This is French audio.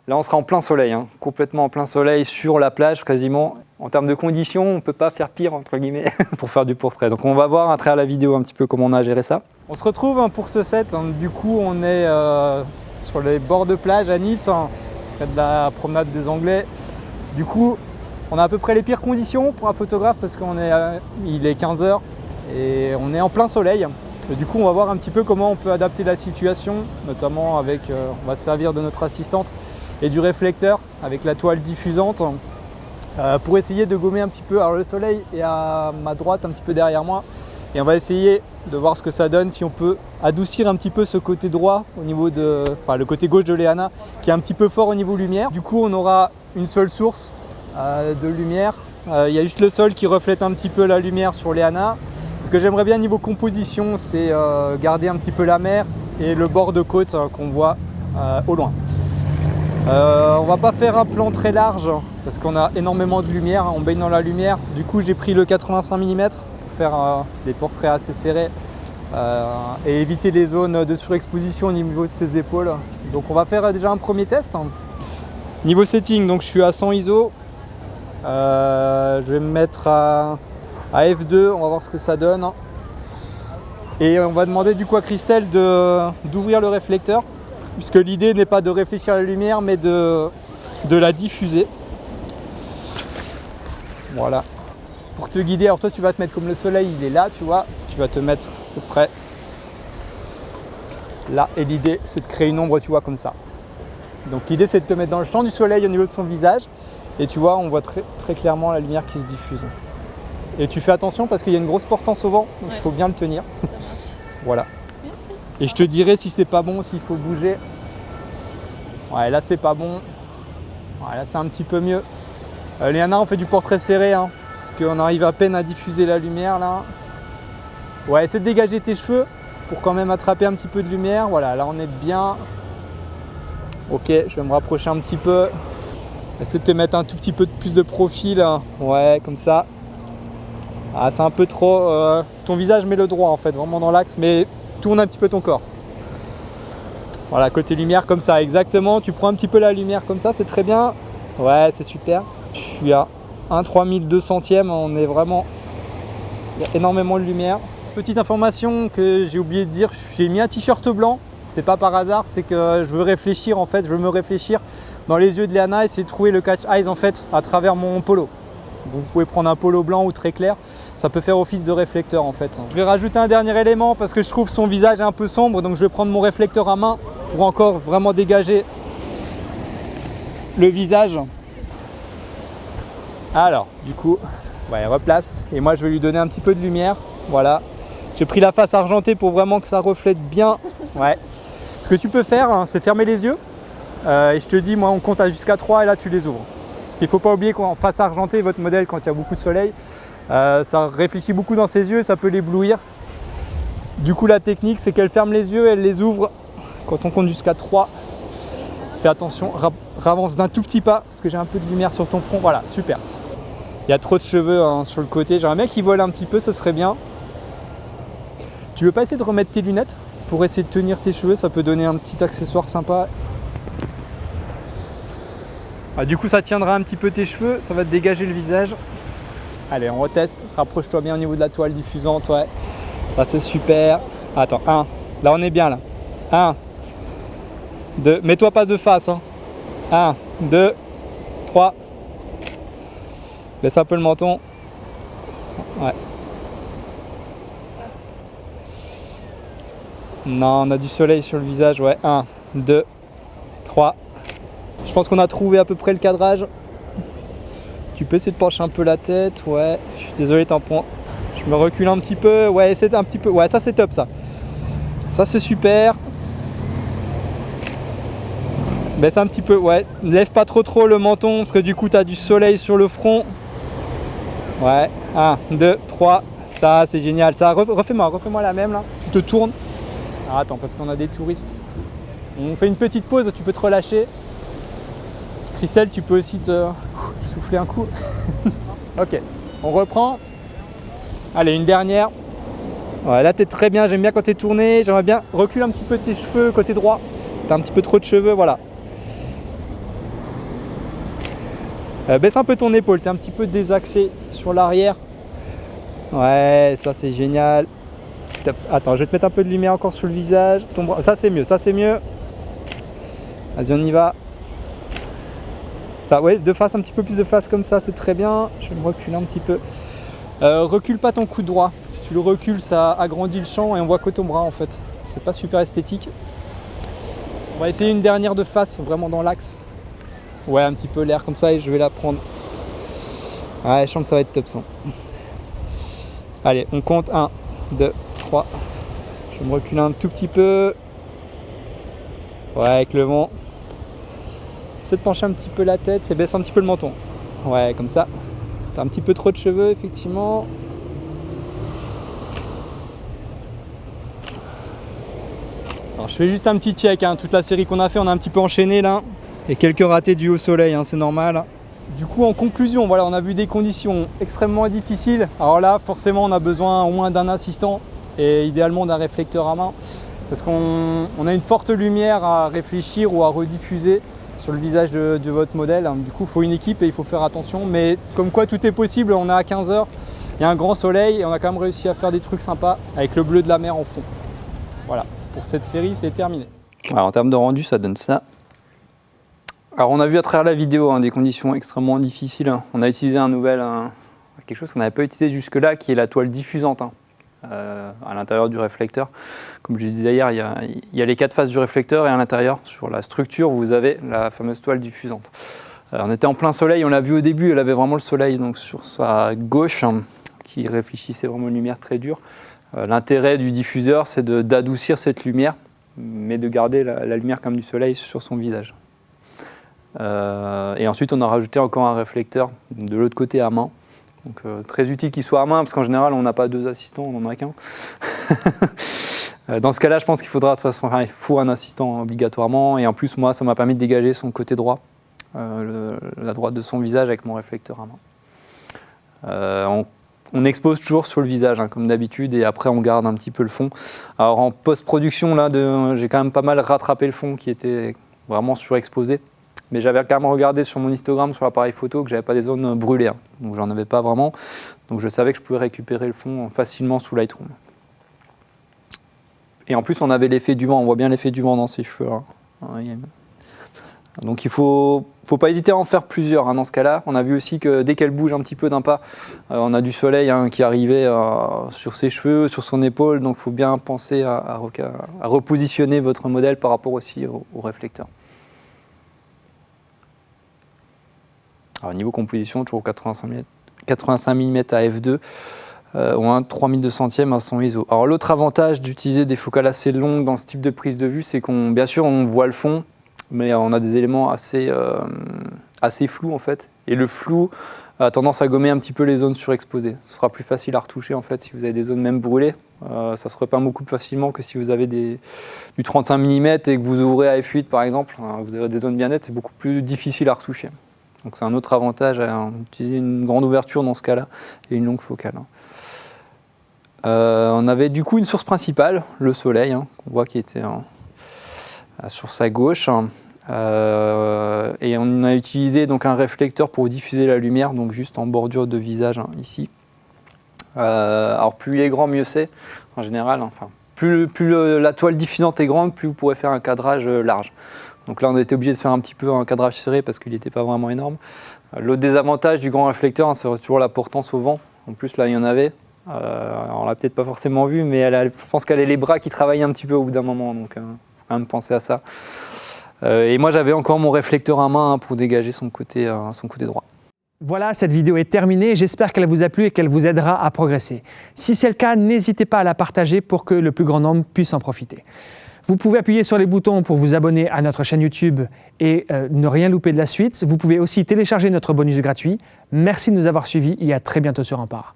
Là, on sera en plein soleil, hein, complètement en plein soleil sur la plage quasiment. En termes de conditions, on ne peut pas faire pire, entre guillemets, pour faire du portrait. Donc on va voir à travers la vidéo un petit peu comment on a géré ça. On se retrouve pour ce set. Du coup, on est sur les bords de plage à Nice, près de la promenade des Anglais. Du coup, on a à peu près les pires conditions pour un photographe parce qu'il est 15 h et on est en plein soleil. Et du coup, on va voir un petit peu comment on peut adapter la situation, notamment avec, on va se servir de notre assistante et du réflecteur avec la toile diffusante pour essayer de gommer un petit peu. Alors le soleil est à ma droite, un petit peu derrière moi, et on va essayer de voir ce que ça donne, si on peut adoucir un petit peu ce côté droit au niveau de, enfin le côté gauche de l'Eana qui est un petit peu fort au niveau lumière. Du coup, on aura une seule source de lumière. Il y a juste le sol qui reflète un petit peu la lumière sur l'Eana. Ce que j'aimerais bien niveau composition, c'est garder un petit peu la mer et le bord de côte qu'on voit au loin. On va pas faire un plan très large parce qu'on a énormément de lumière, on baigne dans la lumière. Du coup, j'ai pris le 85 mm pour faire des portraits assez serrés et éviter les zones de surexposition au niveau de ses épaules. Donc on va faire déjà un premier test. Niveau setting, donc je suis à 100 ISO. Je vais me mettre à F2, on va voir ce que ça donne. Et on va demander du coup à Christelle d'ouvrir le réflecteur, puisque l'idée n'est pas de réfléchir la lumière, mais de la diffuser. Voilà. Pour te guider, alors toi tu vas te mettre comme le soleil, il est là, tu vois, tu vas te mettre à peu près là. Et l'idée, c'est de créer une ombre, tu vois, comme ça. Donc l'idée, c'est de te mettre dans le champ du soleil au niveau de son visage. Et tu vois, on voit très clairement la lumière qui se diffuse. Et tu fais attention parce qu'il y a une grosse portance au vent, donc il faut bien le tenir. Voilà. Merci. Et je te dirai si c'est pas bon, s'il faut bouger. Ouais, là c'est pas bon. Ouais, là c'est un petit peu mieux. Léana, on fait du portrait serré, hein, parce qu'on arrive à peine à diffuser la lumière là. Ouais, essaie de dégager tes cheveux pour quand même attraper un petit peu de lumière. Voilà, là on est bien. Ok, je vais me rapprocher un petit peu. Essaie de te mettre un tout petit peu plus de profil. Hein. Ouais, comme ça. Ah, c'est un peu trop. Ton visage, mets le droit en fait, vraiment dans l'axe, mais tourne un petit peu ton corps. Voilà, côté lumière comme ça, exactement. Tu prends un petit peu la lumière comme ça, c'est très bien. Ouais, c'est super. Je suis à 1/3200e, on est vraiment. Il y a énormément de lumière. Petite information que j'ai oublié de dire, j'ai mis un t-shirt blanc. C'est pas par hasard, c'est que je veux réfléchir en fait, je veux me réfléchir dans les yeux de Léana et essayer de trouver le catch eyes en fait à travers mon polo. Vous pouvez prendre un polo blanc ou très clair, ça peut faire office de réflecteur en fait. Je vais rajouter un dernier élément parce que je trouve son visage un peu sombre, donc je vais prendre mon réflecteur à main pour encore vraiment dégager le visage. Alors, du coup, ouais, replace. Et moi je vais lui donner un petit peu de lumière, voilà. J'ai pris la face argentée pour vraiment que ça reflète bien. Ouais. Ce que tu peux faire, hein, c'est fermer les yeux. Et je te dis, moi on compte jusqu'à 3 et là tu les ouvres. Parce qu'il ne faut pas oublier qu'en face argentée, votre modèle, quand il y a beaucoup de soleil, ça réfléchit beaucoup dans ses yeux et ça peut l'éblouir. Du coup, la technique, c'est qu'elle ferme les yeux, elle les ouvre. Quand on compte jusqu'à 3, fais attention, ravance d'un tout petit pas, parce que j'ai un peu de lumière sur ton front. Voilà, super. Il y a trop de cheveux hein, sur le côté. J'aimerais bien qu'ils volent un petit peu, ce serait bien. Tu veux pas essayer de remettre tes lunettes pour essayer de tenir tes cheveux? Ça peut donner un petit accessoire sympa. Ah, du coup ça tiendra un petit peu tes cheveux, ça va te dégager le visage. Allez, on reteste, rapproche-toi bien au niveau de la toile diffusante, ouais. Ça c'est super. Attends, 1, là on est bien là. 1, 2, mets-toi pas de face. Hein. 1, 2, 3. Baisse un peu le menton. Ouais. Non, on a du soleil sur le visage, ouais. 1, 2, 3. Je pense qu'on a trouvé à peu près le cadrage. Tu peux essayer de pencher un peu la tête, ouais. Je suis désolé, tampon. Je me recule un petit peu, ouais, c'est un petit peu. Ouais, ça c'est top ça. Ça c'est super. Baisse un petit peu, ouais. Ne lève pas trop le menton parce que du coup tu as du soleil sur le front. Ouais. 1, 2, 3. Ça c'est génial. Ça, refais-moi la même là. Tu te tournes. Alors, attends, parce qu'on a des touristes. On fait une petite pause, tu peux te relâcher. Christelle, tu peux aussi te souffler un coup. Ok, on reprend. Allez, une dernière. Ouais, là, t'es très bien. J'aime bien quand t'es tourné. J'aimerais bien reculer un petit peu tes cheveux côté droit. T'as un petit peu trop de cheveux, voilà. Baisse un peu ton épaule, tu es un petit peu désaxé sur l'arrière. Ouais, ça c'est génial. Attends, je vais te mettre un peu de lumière encore sur le visage. Ça c'est mieux, ça c'est mieux. Vas-y, on y va. Ça, ouais, de face, un petit peu plus de face comme ça, c'est très bien. Je vais me reculer un petit peu. Recule pas ton coude droit. Si tu le recules, ça agrandit le champ et on voit que ton bras en fait. C'est pas super esthétique. On va essayer une dernière de face, vraiment dans l'axe. Ouais, un petit peu l'air comme ça et je vais la prendre. Ouais, je sens que ça va être top 100. Allez, on compte 1, 2, 3. Je vais me reculer un tout petit peu. Ouais, avec le vent. Essaie de pencher un petit peu la tête et baisse un petit peu le menton. Ouais, comme ça. T'as un petit peu trop de cheveux, effectivement. Alors, je fais juste un petit check. Toute la série qu'on a fait, on a un petit peu enchaîné là. Et quelques ratés dus au soleil, c'est normal. Du coup, en conclusion, voilà, on a vu des conditions extrêmement difficiles. Alors là, forcément, on a besoin au moins d'un assistant et idéalement d'un réflecteur à main. Parce qu'on a une forte lumière à réfléchir ou à rediffuser sur le visage de votre modèle. Du coup, il faut une équipe et il faut faire attention. Mais comme quoi, tout est possible. On est à 15 h, il y a un grand soleil et on a quand même réussi à faire des trucs sympas avec le bleu de la mer en fond. Voilà, pour cette série, c'est terminé. Alors, en termes de rendu, ça donne ça. Alors, on a vu à travers la vidéo des conditions extrêmement difficiles. On a utilisé quelque chose qu'on n'avait pas utilisé jusque-là, qui est la toile diffusante. À l'intérieur du réflecteur. Comme je disais hier, il y a les 4 faces du réflecteur et à l'intérieur, sur la structure, vous avez la fameuse toile diffusante. On était en plein soleil, on l'a vu au début, elle avait vraiment le soleil donc sur sa gauche qui réfléchissait vraiment une lumière très dure. L'intérêt du diffuseur, c'est d'adoucir cette lumière, mais de garder la lumière comme du soleil sur son visage. Et ensuite, on a rajouté encore un réflecteur de l'autre côté à main. Donc très utile qu'il soit à main, parce qu'en général, on n'a pas 2 assistants, on n'en a qu'un. Dans ce cas-là, je pense qu'il faudra, de toute façon, il faut un assistant obligatoirement. Et en plus, moi, ça m'a permis de dégager son côté droit, la droite de son visage avec mon réflecteur à main. On expose toujours sur le visage, comme d'habitude, et après, on garde un petit peu le fond. Alors en post-production, là, j'ai quand même pas mal rattrapé le fond qui était vraiment surexposé. Mais j'avais quand même regardé sur mon histogramme, sur l'appareil photo, que j'avais pas des zones brûlées. Donc j'en avais pas vraiment. Donc je savais que je pouvais récupérer le fond facilement sous Lightroom. Et en plus, on avait l'effet du vent. On voit bien l'effet du vent dans ses cheveux. Donc il faut pas hésiter à en faire plusieurs dans ce cas-là. On a vu aussi que dès qu'elle bouge un petit peu d'un pas, on a du soleil qui arrivait sur ses cheveux, sur son épaule. Donc il faut bien penser à repositionner votre modèle par rapport aussi au réflecteur. Alors, niveau composition, toujours 85 mm à f2, ou un 3200e à 100 ISO. Alors l'autre avantage d'utiliser des focales assez longues dans ce type de prise de vue, c'est bien sûr on voit le fond, mais on a des éléments assez flous en fait. Et le flou a tendance à gommer un petit peu les zones surexposées. Ce sera plus facile à retoucher en fait si vous avez des zones même brûlées. Ça se repeint beaucoup plus facilement que si vous avez du 35 mm et que vous ouvrez à f8 par exemple. Vous avez des zones bien nettes, c'est beaucoup plus difficile à retoucher. Donc c'est un autre avantage à utiliser une grande ouverture dans ce cas-là et une longue focale. On avait du coup une source principale, le soleil, qu'on voit qui était sur sa gauche. Et on a utilisé donc un réflecteur pour diffuser la lumière, donc juste en bordure de visage ici. Alors plus il est grand, mieux c'est en général. Plus la toile diffusante est grande, plus vous pourrez faire un cadrage large. Donc là, on a été obligé de faire un petit peu un cadrage serré parce qu'il n'était pas vraiment énorme. L'autre désavantage du grand réflecteur, c'est toujours la portance au vent. En plus, là, il y en avait. On l'a peut-être pas forcément vu, mais je pense qu'elle a les bras qui travaillent un petit peu au bout d'un moment. Donc, il faut quand même penser à ça. Et moi, j'avais encore mon réflecteur à main pour dégager son côté droit. Voilà, cette vidéo est terminée. J'espère qu'elle vous a plu et qu'elle vous aidera à progresser. Si c'est le cas, n'hésitez pas à la partager pour que le plus grand nombre puisse en profiter. Vous pouvez appuyer sur les boutons pour vous abonner à notre chaîne YouTube et ne rien louper de la suite. Vous pouvez aussi télécharger notre bonus gratuit. Merci de nous avoir suivis et à très bientôt sur Ampara.